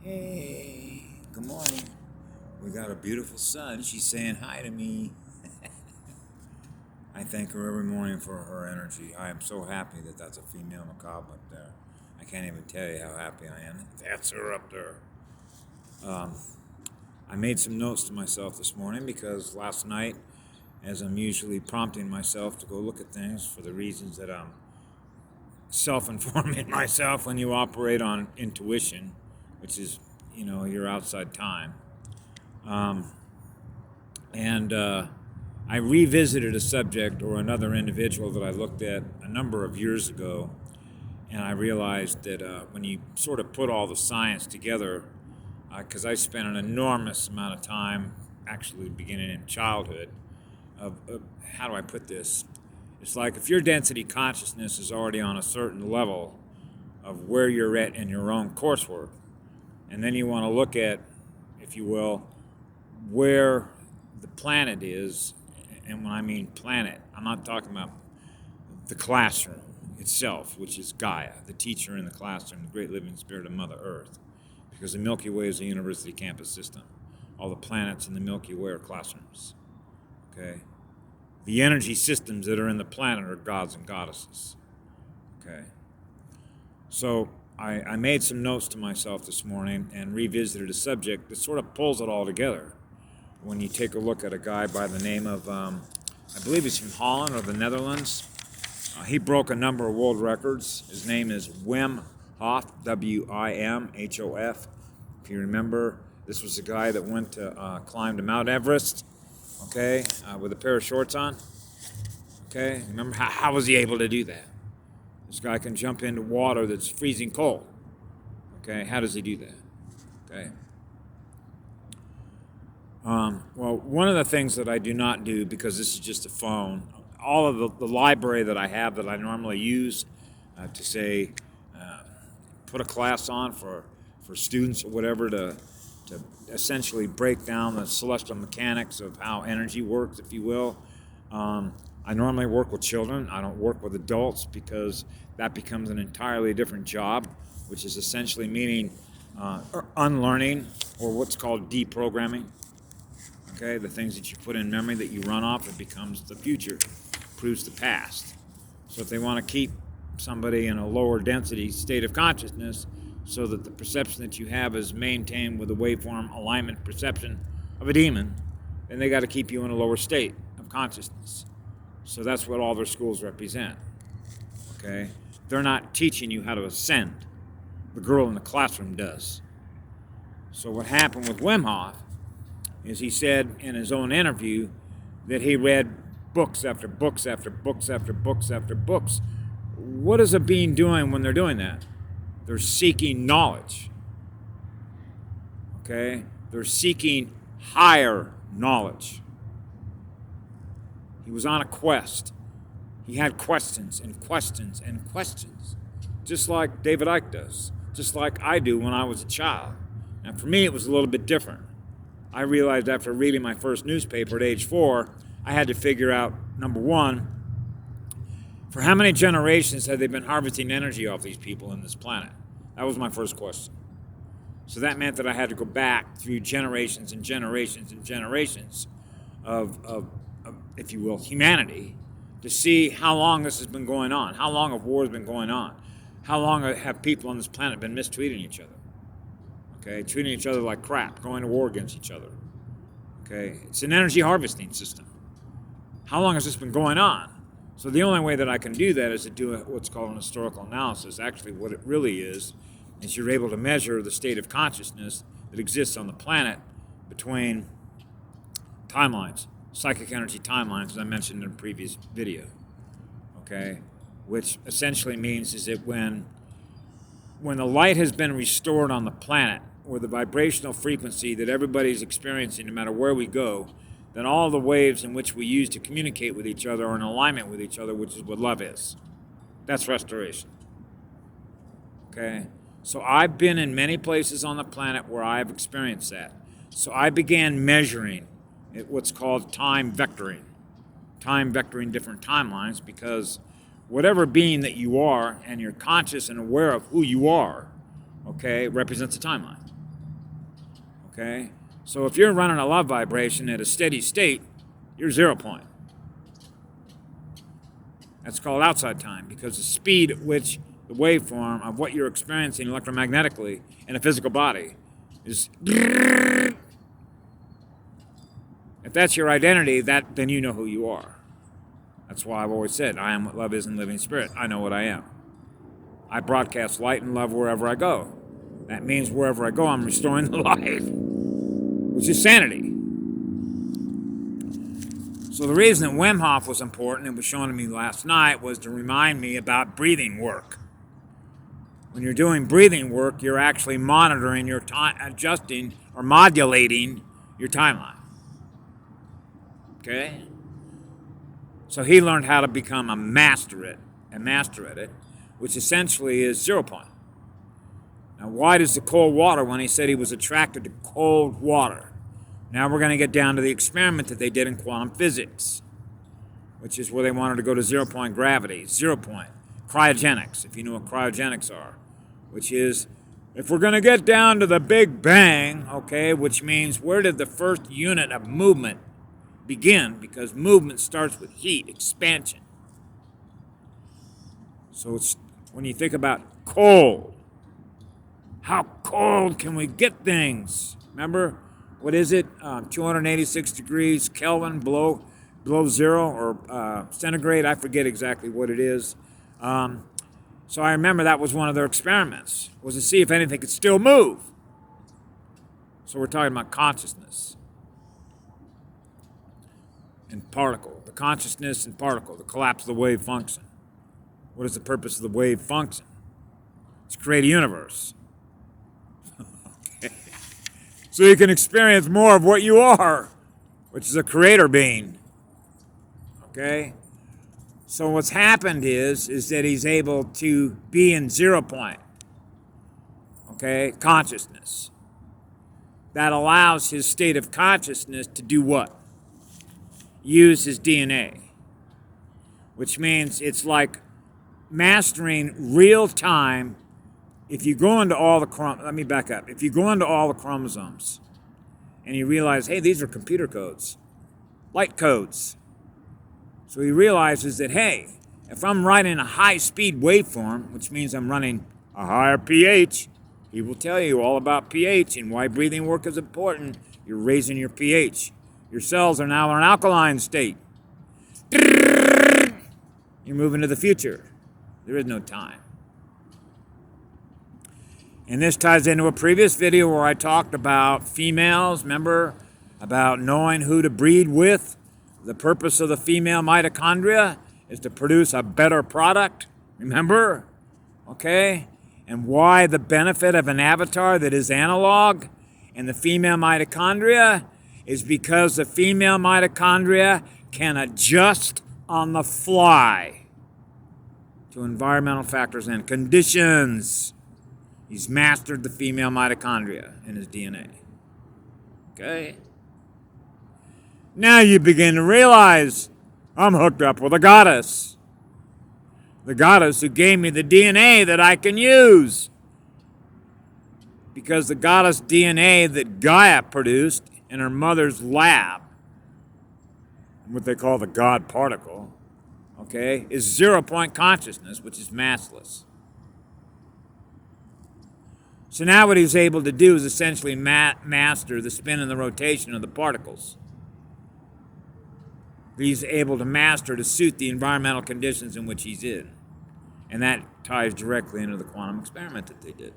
Hey, good morning. We got a beautiful sun. She's saying hi to me. I thank her every morning for her energy. I am so happy that that's a female macabre up there. I can't even tell you how happy I am. That's her up there. I made some notes to myself this morning because last night, as I'm usually prompting myself to go look at things for the reasons that I'm self-informing myself when you operate on intuition, which is, your outside time. And I revisited a subject or another individual that I looked at a number of years ago, and I realized that when you sort of put all the science together, because I spent an enormous amount of time, actually beginning in childhood, of how do I put this? It's like if your density consciousness is already on a certain level of where you're at in your own coursework, and then you want to look at, if you will, where the planet is. And when I mean planet, I'm not talking about the classroom itself, which is Gaia, the teacher in the classroom, the great living spirit of Mother Earth, because the Milky Way is a university campus system. All the planets in the Milky Way are classrooms. Okay? The energy systems that are in the planet are gods and goddesses. Okay? So I made some notes to myself this morning and revisited a subject that sort of pulls it all together. When you take a look at a guy by the name of, I believe he's from Holland or the Netherlands. He broke a number of world records. His name is Wim Hof, Wimhof. If you remember, this was the guy that went to climb to Mount Everest, okay, with a pair of shorts on. Okay, remember, how was he able to do that? This guy can jump into water that's freezing cold. Okay, how does he do that? Okay. Well, one of the things that I do not do, because this is just a phone, all of the library that I have that I normally use to say, put a class on for students or whatever to essentially break down the celestial mechanics of how energy works, if you will. I normally work with children. I don't work with adults because that becomes an entirely different job, which is essentially meaning unlearning or what's called deprogramming. Okay, the things that you put in memory that you run off, it becomes the future, proves the past. So if they want to keep somebody in a lower density state of consciousness so that the perception that you have is maintained with the waveform alignment perception of a demon, then they got to keep you in a lower state of consciousness. So that's what all their schools represent. Okay? They're not teaching you how to ascend. The girl in the classroom does. So what happened with Wim Hof is he said in his own interview that he read books after books after books after books after books. What is a being doing when they're doing that? They're seeking knowledge. Okay? They're seeking higher knowledge. He was on a quest. He had questions and questions and questions, just like David Icke does, just like I do when I was a child. And for me, it was a little bit different. I realized after reading my first newspaper at age 4, I had to figure out, number one, for how many generations had they been harvesting energy off these people in this planet? That was my first question. So that meant that I had to go back through generations and generations and generations of if you will, humanity, to see how long this has been going on, how long have wars been going on, how long have people on this planet been mistreating each other, okay, treating each other like crap, going to war against each other, okay. It's an energy harvesting system. How long has this been going on? So the only way that I can do that is to do what's called an historical analysis. Actually, what it really is you're able to measure the state of consciousness that exists on the planet between timelines, psychic energy timelines, as I mentioned in a previous video, okay, which essentially means is that when the light has been restored on the planet, or the vibrational frequency that everybody's experiencing no matter where we go, then all the waves in which we use to communicate with each other are in alignment with each other, which is what love is. That's restoration. Okay? So I've been in many places on the planet where I've experienced that. So I began measuring what's called time vectoring different timelines, because whatever being that you are and you're conscious and aware of who you are, okay, represents a timeline. Okay? So if you're running a love vibration at a steady state, you're 0 point. That's called outside time, because the speed at which the waveform of what you're experiencing electromagnetically in a physical body is... If that's your identity, then you know who you are. That's why I've always said, I am what love is in living spirit. I know what I am. I broadcast light and love wherever I go. That means wherever I go, I'm restoring the life, which is sanity. So the reason that Wim Hof was important, it was shown to me last night, was to remind me about breathing work. When you're doing breathing work, you're actually monitoring your time, adjusting or modulating your timeline. Okay? So he learned how to become a master at it, which essentially is 0 point. Now, why does the cold water, when he said he was attracted to cold water? Now we're going to get down to the experiment that they did in quantum physics, which is where they wanted to go to 0 point gravity, 0 point. Cryogenics, if you know what cryogenics are, which is, if we're going to get down to the Big Bang, okay, which means where did the first unit of movement begin? Because movement starts with heat, expansion. So it's, when you think about cold, how cold can we get things? Remember, what is it? 286 degrees Kelvin below zero, or centigrade. I forget exactly what it is. So I remember that was one of their experiments, was to see if anything could still move. So we're talking about consciousness and particle. The consciousness and particle, the collapse of the wave function. What is the purpose of the wave function? It's to create a universe. Okay. So you can experience more of what you are, which is a creator being. Okay? So what's happened is that he's able to be in 0 point. Okay? Consciousness. That allows his state of consciousness to do what? Use his DNA. Which means it's like mastering real time. If you go into all the let me back up. If you go into all the chromosomes and you realize, hey, these are computer codes, light codes. So he realizes that, hey, if I'm writing a high-speed waveform, which means I'm running a higher pH, he will tell you all about pH and why breathing work is important. You're raising your pH. Your cells are now in an alkaline state. You're moving to the future. There is no time. And this ties into a previous video where I talked about females, remember, about knowing who to breed with. The purpose of the female mitochondria is to produce a better product, remember? Okay? And why the benefit of an avatar that is analog and the female mitochondria is because the female mitochondria can adjust on the fly to environmental factors and conditions. He's mastered the female mitochondria in his DNA. Okay? Now you begin to realize I'm hooked up with a goddess. The goddess who gave me the DNA that I can use. Because the goddess DNA that Gaia produced in her mother's lab, what they call the God particle, okay, is 0 point consciousness, which is massless. So now what he's able to do is essentially master the spin and the rotation of the particles. He's able to master to suit the environmental conditions in which he's in. And that ties directly into the quantum experiment that they did.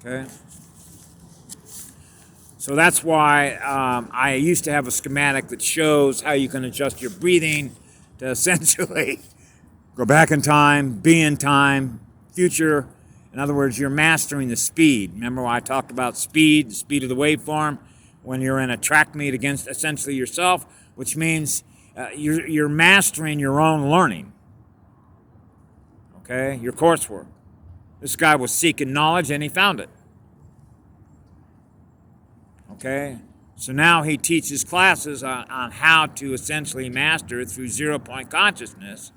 Okay? So that's why I used to have a schematic that shows how you can adjust your breathing to essentially go back in time, be in time, future. In other words, you're mastering the speed. Remember when I talked about speed, the speed of the waveform, when you're in a track meet against essentially yourself, which means you're mastering your own learning. Okay? Your coursework. This guy was seeking knowledge and he found it. Okay? So now he teaches classes on how to essentially master through 0 point consciousness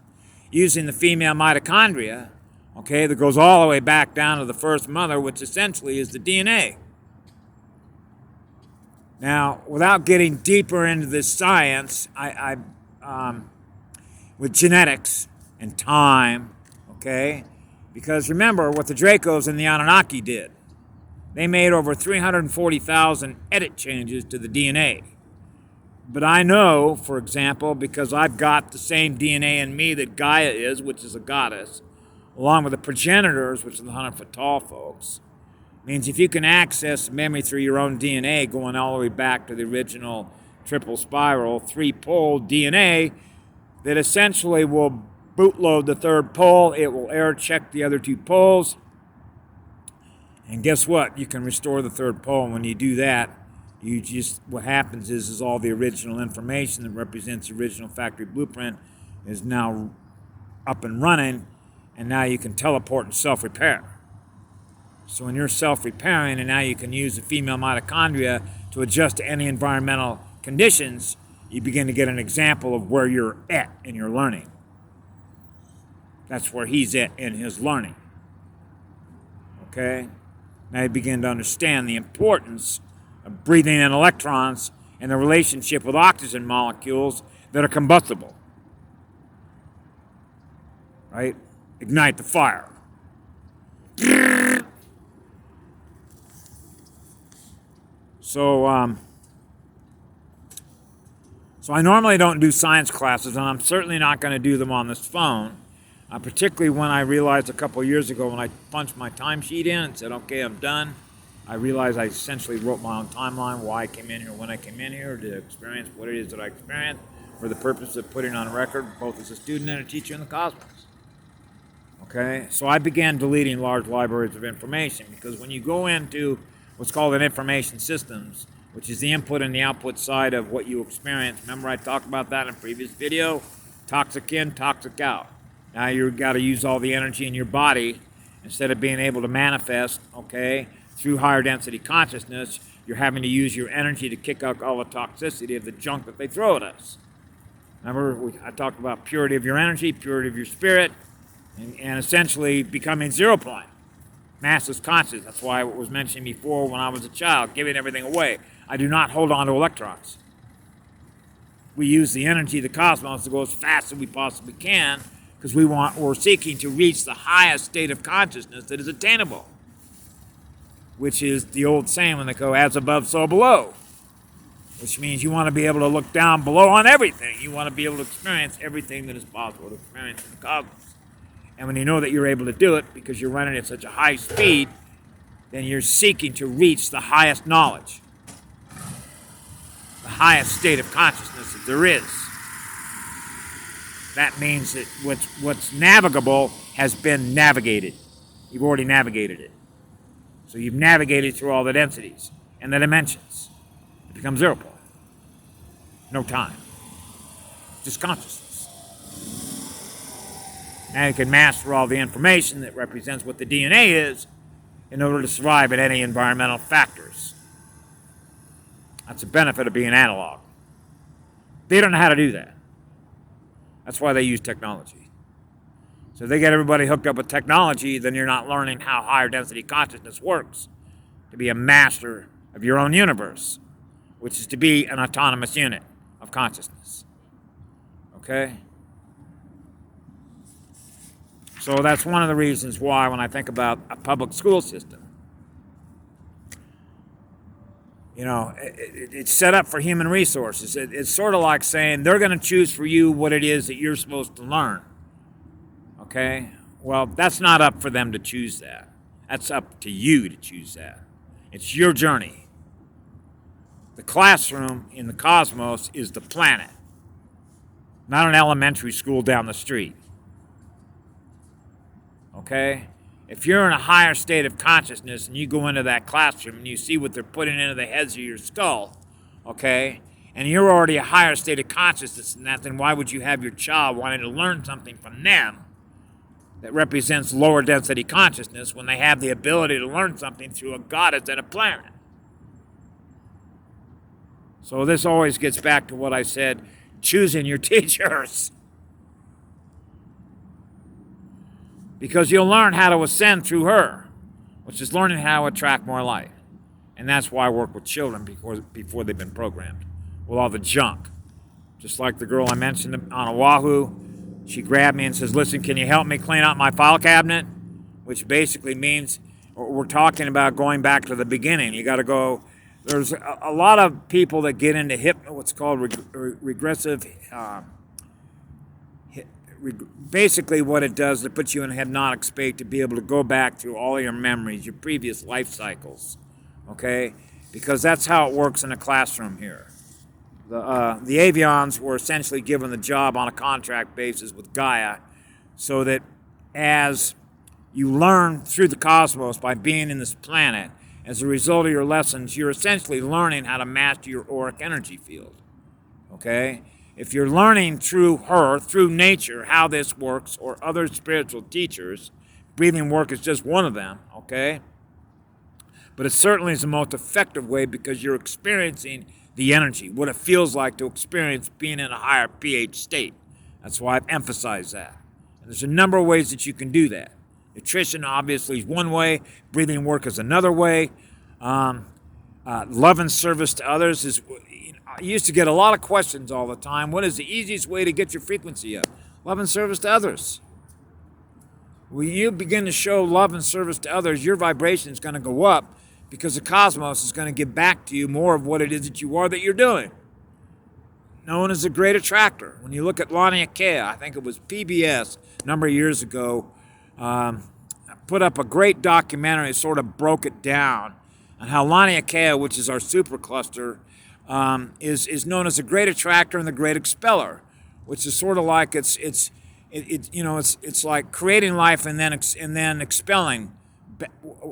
using the female mitochondria, okay, that goes all the way back down to the first mother, which essentially is the DNA. Now, without getting deeper into this science, with genetics and time, okay, because remember what the Dracos and the Anunnaki did. They made over 340,000 edit changes to the DNA. But I know, for example, because I've got the same DNA in me that Gaia is, which is a goddess, along with the progenitors, which are the 100-foot tall folks, means if you can access memory through your own DNA, going all the way back to the original triple spiral, 3-pole DNA, that essentially will bootload the third pole, it will error check the other 2 poles, and guess what? You can restore the third pole. And when you do that, what happens is all the original information that represents the original factory blueprint is now up and running, and now you can teleport and self-repair. So when you're self-repairing, and now you can use the female mitochondria to adjust to any environmental conditions, you begin to get an example of where you're at in your learning. That's where he's at in his learning. Okay? Now you begin to understand the importance of breathing in electrons and the relationship with oxygen molecules that are combustible. Right? Ignite the fire. So I normally don't do science classes, and I'm certainly not going to do them on this phone, particularly when I realized a couple of years ago when I punched my timesheet in and said, okay, I'm done. I realized I essentially wrote my own timeline, why I came in here, when I came in here, to experience what it is that I experienced, for the purpose of putting on record, both as a student and a teacher in the cosmos. Okay? So I began deleting large libraries of information, because when you go into what's called an information systems, which is the input and the output side of what you experience. Remember I talked about that in a previous video? Toxic in, toxic out. Now you've got to use all the energy in your body instead of being able to manifest, okay, through higher density consciousness. You're having to use your energy to kick out all the toxicity of the junk that they throw at us. Remember, I talked about purity of your energy, purity of your spirit, and essentially becoming 0 point. Massless consciousness. That's why it was mentioned before when I was a child, giving everything away. I do not hold on to electrons. We use the energy of the cosmos to go as fast as we possibly can, because we're seeking to reach the highest state of consciousness that is attainable, which is the old saying when they go, as above, so below, which means you want to be able to look down below on everything. You want to be able to experience everything that is possible to experience in the cosmos. And when you know that you're able to do it because you're running at such a high speed, then you're seeking to reach the highest knowledge, the highest state of consciousness that there is. That means that what's navigable has been navigated. You've already navigated it. So you've navigated through all the densities and the dimensions. It becomes 0 point. No time. Just consciousness. Now you can master all the information that represents what the DNA is in order to survive at any environmental factors. That's the benefit of being analog. They don't know how to do that. That's why they use technology. So if they get everybody hooked up with technology, then you're not learning how higher density consciousness works to be a master of your own universe, which is to be an autonomous unit of consciousness. Okay? So that's one of the reasons why when I think about a public school system, it's set up for human resources. It's sort of like saying they're going to choose for you what it is that you're supposed to learn. Okay? Well, that's not up for them to choose that. That's up to you to choose that. It's your journey. The classroom in the cosmos is the planet, not an elementary school down the street. Okay? If you're in a higher state of consciousness and you go into that classroom and you see what they're putting into the heads of your skull, okay, and you're already a higher state of consciousness than that, then why would you have your child wanting to learn something from them that represents lower density consciousness when they have the ability to learn something through a goddess and a planet? So this always gets back to what I said, choosing your teachers. Because you'll learn how to ascend through her, which is learning how to attract more light. And that's why I work with children before they've been programmed with all the junk. Just like the girl I mentioned on Oahu, she grabbed me and says, listen, can you help me clean out my file cabinet? Which basically means we're talking about going back to the beginning. You got to go. There's a lot of people that get into what's called regressive. Basically, what it does is it puts you in a hypnotic state to be able to go back through all your memories, your previous life cycles. Okay, because that's how it works in a classroom here. The avions were essentially given the job on a contract basis with Gaia, so that as you learn through the cosmos by being in this planet, as a result of your lessons, you're essentially learning how to master your auric energy field. Okay? If you're learning through her, through nature, how this works, or other spiritual teachers, breathing work is just one of them, okay? But it certainly is the most effective way because you're experiencing the energy, what it feels like to experience being in a higher pH state. That's why I've emphasized that. And there's a number of ways that you can do that. Nutrition, obviously, is one way. Breathing work is another way. Love and service to others is... I used to get a lot of questions all the time. What is the easiest way to get your frequency up? Love and service to others. When you begin to show love and service to others, your vibration is going to go up because the cosmos is going to give back to you more of what it is that you are that you're doing. Known as the great attractor. When you look at Lani Akea, I think it was PBS a number of years ago, put up a great documentary that sort of broke it down on how Lani Akea, which is our supercluster, is known as the great attractor and the great expeller, which is sort of like it's like creating life and then expelling.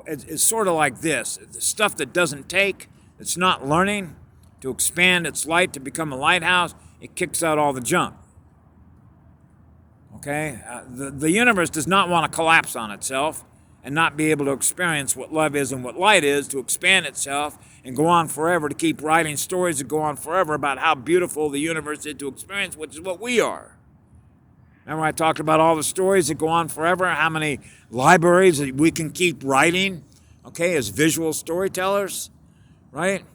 It's sort of like this: the stuff that doesn't take, it's not learning to expand its light to become a lighthouse. It kicks out all the junk. Okay, the universe does not want to collapse on itself and not be able to experience what love is and what light is, to expand itself and go on forever, to keep writing stories that go on forever about how beautiful the universe is to experience, which is what we are. Remember I talked about all the stories that go on forever, how many libraries that we can keep writing, okay, as visual storytellers, right?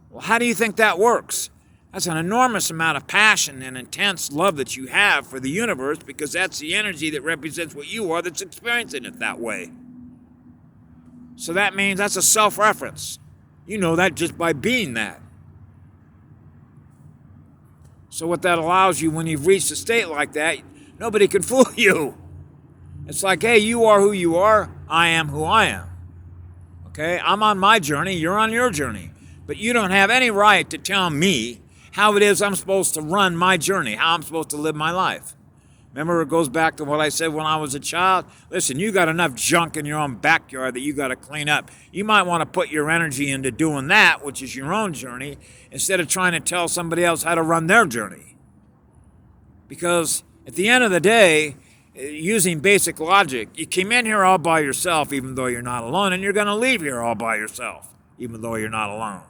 Well, how do you think that works? That's an enormous amount of passion and intense love that you have for the universe, because that's the energy that represents what you are that's experiencing it that way. So that means that's a self-reference. You know that just by being that. So what that allows you, when you've reached a state like that, nobody can fool you. It's like, hey, you are who you are, I am who I am. Okay, I'm on my journey, you're on your journey. But you don't have any right to tell me how it is I'm supposed to run my journey, how I'm supposed to live my life. Remember, it goes back to what I said when I was a child. Listen, you got enough junk in your own backyard that you got to clean up. You might want to put your energy into doing that, which is your own journey, instead of trying to tell somebody else how to run their journey. Because at the end of the day, using basic logic, you came in here all by yourself, even though you're not alone, and you're going to leave here all by yourself, even though you're not alone.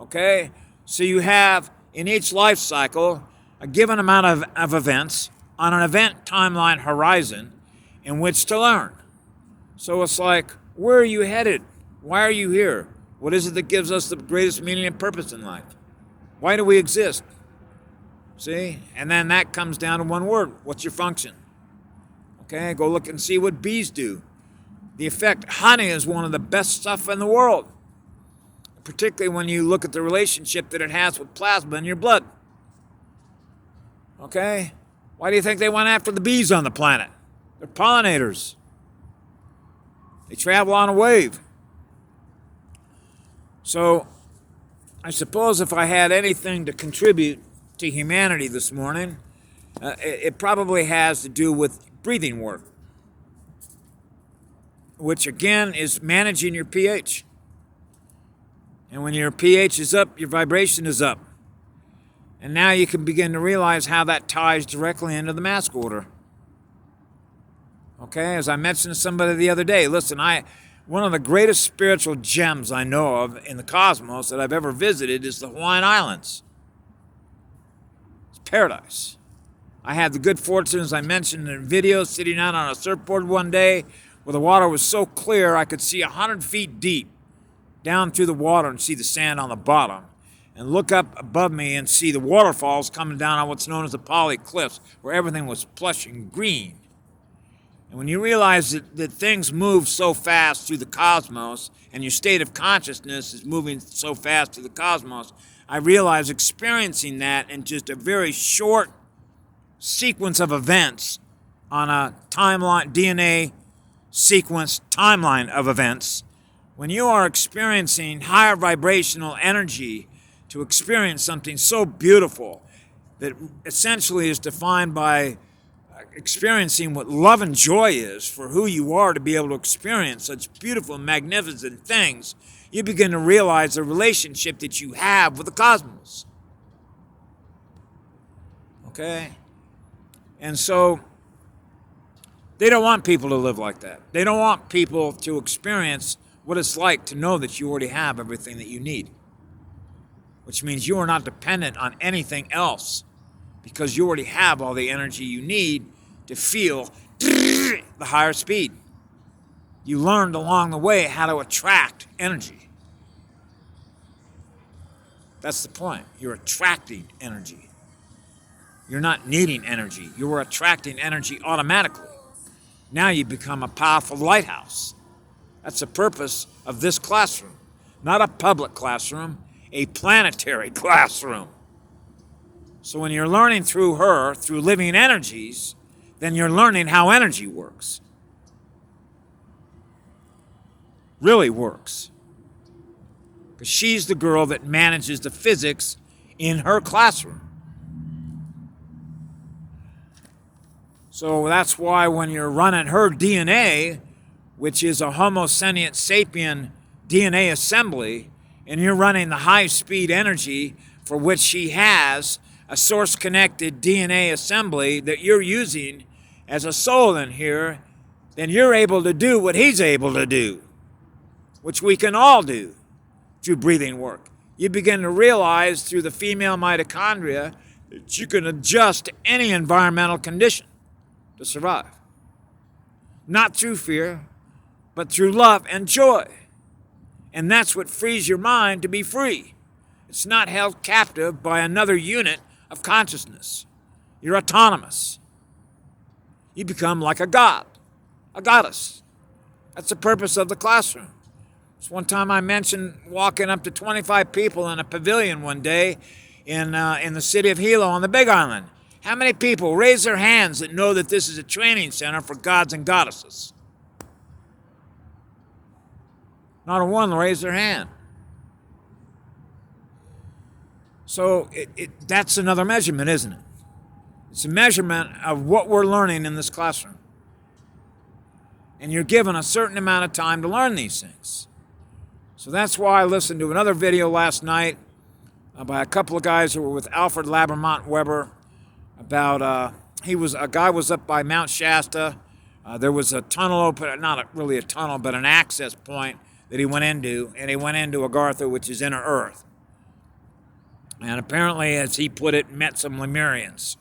Okay? So you have, in each life cycle, a given amount of events on an event timeline horizon in which to learn. So it's like, where are you headed? Why are you here? What is it that gives us the greatest meaning and purpose in life? Why do we exist? See? And then that comes down to one word. What's your function? Okay, go look and see what bees do. The effect, honey is one of the best stuff in the world. Particularly when you look at the relationship that it has with plasma in your blood. Okay? Why do you think they went after the bees on the planet? They're pollinators. They travel on a wave. So, I suppose if I had anything to contribute to humanity this morning, it probably has to do with breathing work, which again is managing your pH. And when your pH is up, your vibration is up. And now you can begin to realize how that ties directly into the mask order. Okay, as I mentioned to somebody the other day, listen, one of the greatest spiritual gems I know of in the cosmos that I've ever visited is the Hawaiian Islands. It's paradise. I had the good fortune, as I mentioned in the video, sitting out on a surfboard one day where the water was so clear I could see 100 feet deep down through the water and see the sand on the bottom, and look up above me and see the waterfalls coming down on what's known as the Poly Cliffs, where everything was plush and green. And when you realize that things move so fast through the cosmos, and your state of consciousness is moving so fast through the cosmos, I realized experiencing that in just a very short sequence of events on a timeline, DNA sequence timeline of events, when you are experiencing higher vibrational energy to experience something so beautiful that essentially is defined by experiencing what love and joy is for who you are, to be able to experience such beautiful, magnificent things, you begin to realize the relationship that you have with the cosmos. Okay? And so they don't want people to live like that. They don't want people to experience what it's like to know that you already have everything that you need, which means you are not dependent on anything else, because you already have all the energy you need to feel the higher speed. You learned along the way how to attract energy. That's the point. You're attracting energy. You're not needing energy. You're attracting energy automatically. Now you become a powerful lighthouse. That's the purpose of this classroom. Not a public classroom, a planetary classroom. So when you're learning through her, through living energies, then you're learning how energy works. Really works. Because she's the girl that manages the physics in her classroom. So that's why when you're running her DNA, which is a Homo sentient sapien DNA assembly, and you're running the high-speed energy for which she has a source-connected DNA assembly that you're using as a soul in here, then you're able to do what he's able to do, which we can all do through breathing work. You begin to realize through the female mitochondria that you can adjust to any environmental condition to survive. Not through fear, but through love and joy. And that's what frees your mind to be free. It's not held captive by another unit of consciousness. You're autonomous. You become like a god, a goddess. That's the purpose of the classroom. So one time I mentioned walking up to 25 people in a pavilion one day in the city of Hilo on the Big Island. How many people raise their hands that know that this is a training center for gods and goddesses? Not a one raised their hand. So that's another measurement, isn't it? It's a measurement of what we're learning in this classroom. And you're given a certain amount of time to learn these things. So that's why I listened to another video last night by a couple of guys who were with Alfred Labermont Weber about, a guy was up by Mount Shasta. There was a tunnel open, not really a tunnel, but an access point that he went into, and he went into Agartha, which is inner Earth. And apparently, as he put it, met some Lemurians.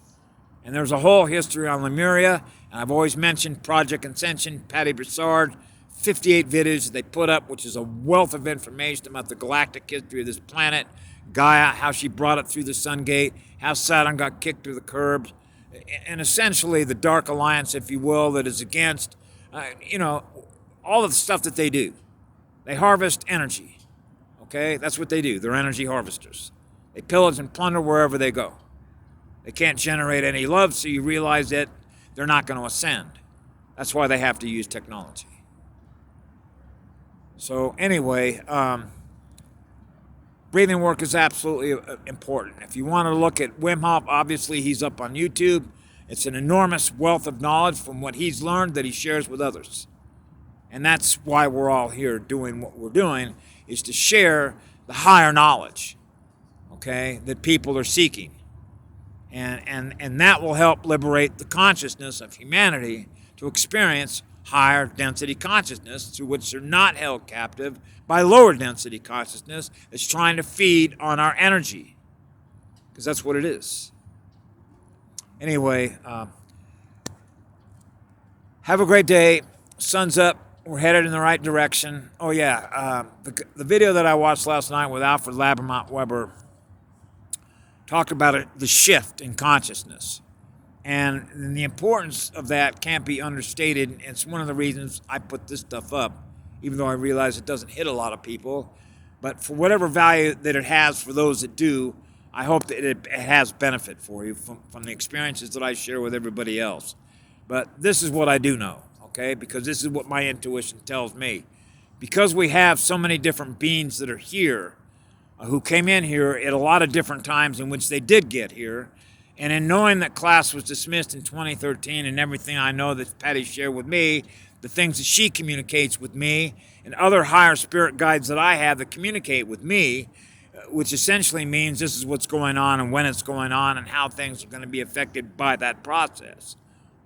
And there's a whole history on Lemuria, and I've always mentioned Project Ascension, Patty Broussard, 58 videos that they put up, which is a wealth of information about the galactic history of this planet, Gaia, how she brought it through the Sun Gate, how Saturn got kicked through the curbs, and essentially the Dark Alliance, if you will, that is against, all of the stuff that they do. They harvest energy, okay? That's what they do. They're energy harvesters. They pillage and plunder wherever they go. They can't generate any love, so you realize that they're not going to ascend. That's why they have to use technology. So anyway, breathing work is absolutely important. If you want to look at Wim Hof, obviously he's up on YouTube. It's an enormous wealth of knowledge from what he's learned that he shares with others. And that's why we're all here doing what we're doing, is to share the higher knowledge, okay, that people are seeking. And that will help liberate the consciousness of humanity to experience higher density consciousness, through which they're not held captive by lower density consciousness that's trying to feed on our energy. Because that's what it is. Anyway, have a great day. Sun's up. We're headed in the right direction. Oh, yeah. The video that I watched last night with Alfred Labermont Weber talked about it, the shift in consciousness. And the importance of that can't be understated. It's one of the reasons I put this stuff up, even though I realize it doesn't hit a lot of people. But for whatever value that it has for those that do, I hope that it has benefit for you from the experiences that I share with everybody else. But this is what I do know, okay? Because this is what my intuition tells me. Because we have so many different beings that are here, who came in here at a lot of different times in which they did get here, and in knowing that class was dismissed in 2013 and everything I know that Patty shared with me, the things that she communicates with me, and other higher spirit guides that I have that communicate with me, which essentially means this is what's going on and when it's going on and how things are going to be affected by that process,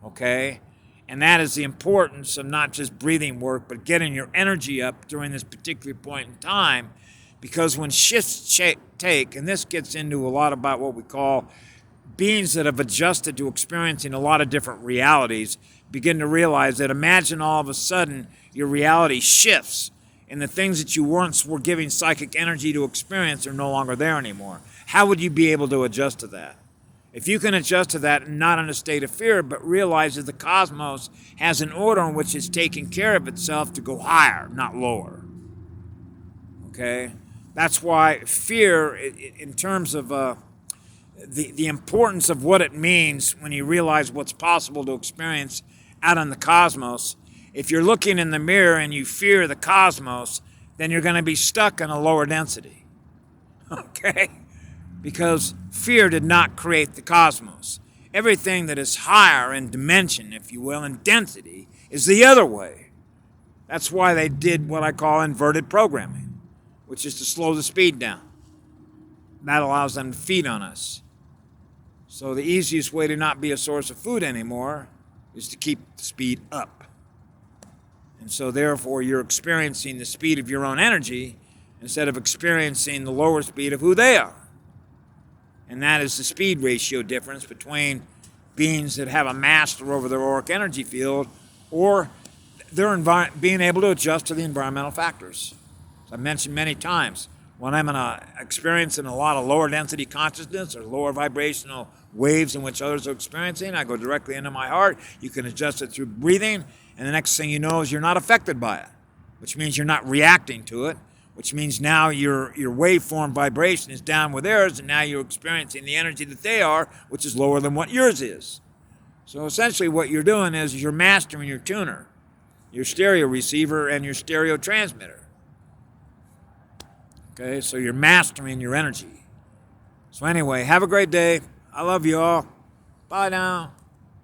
okay? And that is the importance of not just breathing work, but getting your energy up during this particular point in time, because when shifts take, and this gets into a lot about what we call beings that have adjusted to experiencing a lot of different realities, begin to realize that imagine all of a sudden your reality shifts and the things that you once were giving psychic energy to experience are no longer there anymore. How would you be able to adjust to that? If you can adjust to that, not in a state of fear, but realize that the cosmos has an order in which it's taking care of itself to go higher, not lower. Okay? That's why fear, in terms of the importance of what it means when you realize what's possible to experience out in the cosmos, if you're looking in the mirror and you fear the cosmos, then you're going to be stuck in a lower density. Okay? Because fear did not create the cosmos. Everything that is higher in dimension, if you will, in density, is the other way. That's why they did what I call inverted programming, which is to slow the speed down. That allows them to feed on us. So the easiest way to not be a source of food anymore is to keep the speed up. And so therefore you're experiencing the speed of your own energy instead of experiencing the lower speed of who they are. And that is the speed ratio difference between beings that have a master over their auric energy field or their being able to adjust to the environmental factors. As I mentioned many times, when I'm experiencing a lot of lower density consciousness or lower vibrational waves in which others are experiencing, I go directly into my heart. You can adjust it through breathing, and the next thing you know is you're not affected by it, which means you're not reacting to it, which means now your waveform vibration is down with theirs, and now you're experiencing the energy that they are, which is lower than what yours is. So essentially what you're doing is you're mastering your tuner, your stereo receiver, and your stereo transmitter. Okay, so you're mastering your energy. So anyway, have a great day. I love you all. Bye now.